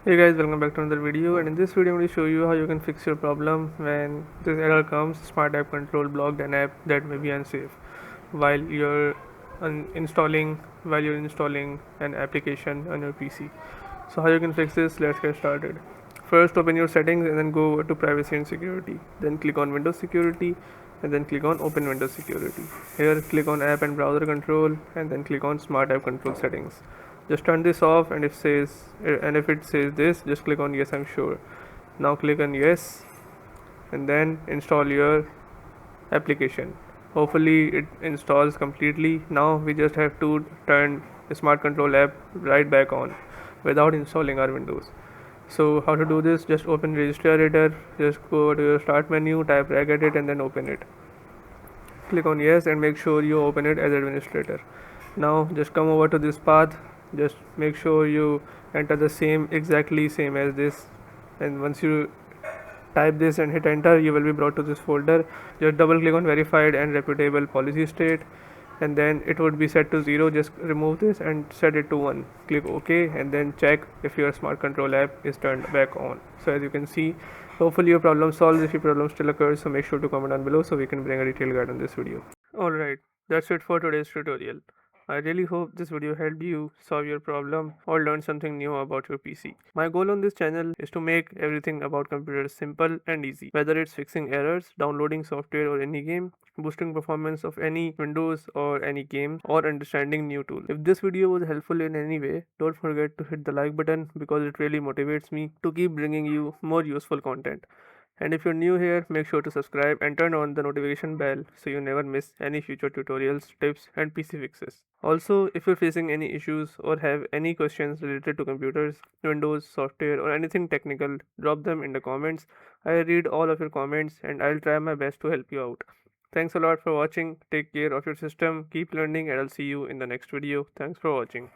Hey guys, welcome back to another video, and in this video I'm going to show you how you can fix your problem when this error comes: smart app control blocked an app that may be unsafe while you're installing an application on your PC. So how you can fix this? Let's get started. First, open your settings and then go over to privacy and security. Then click on Windows Security and then click on Open Windows Security. Here click on App and Browser Control and then click on Smart App Control Settings. Just turn this off, and if it says this, just click on Yes, I'm sure. Now click on Yes and then install your application. Hopefully it installs completely. Now we just have to turn the smart control app right back on without installing our Windows. So how to do this? Just open registry editor, just go to your start menu, type regedit and then open it. Click on yes and make sure you open it as administrator. Now just come over to this path, just make sure you enter the exactly same as this, and once you type this and hit enter, you will be brought to this folder. Just double click on verified and reputable policy state, and then it would be set to 0. Just remove this and set it to 1. Click OK and then check if your smart control app is turned back on. So as you can see, hopefully your problem solves. If your problem still occurs, so make sure to comment down below so we can bring a detailed guide on this video. Alright, that's it for today's tutorial. I really hope this video helped you solve your problem or learn something new about your PC. My goal on this channel is to make everything about computers simple and easy, whether it's fixing errors, downloading software or any game, boosting performance of any Windows or any game, or understanding new tools. If this video was helpful in any way, don't forget to hit the like button because it really motivates me to keep bringing you more useful content. And if you're new here, make sure to subscribe and turn on the notification bell so you never miss any future tutorials, tips, and PC fixes. Also, if you're facing any issues or have any questions related to computers, Windows, software, or anything technical, drop them in the comments. I read all of your comments and I'll try my best to help you out. Thanks a lot for watching. Take care of your system, keep learning, and I'll see you in the next video. Thanks for watching.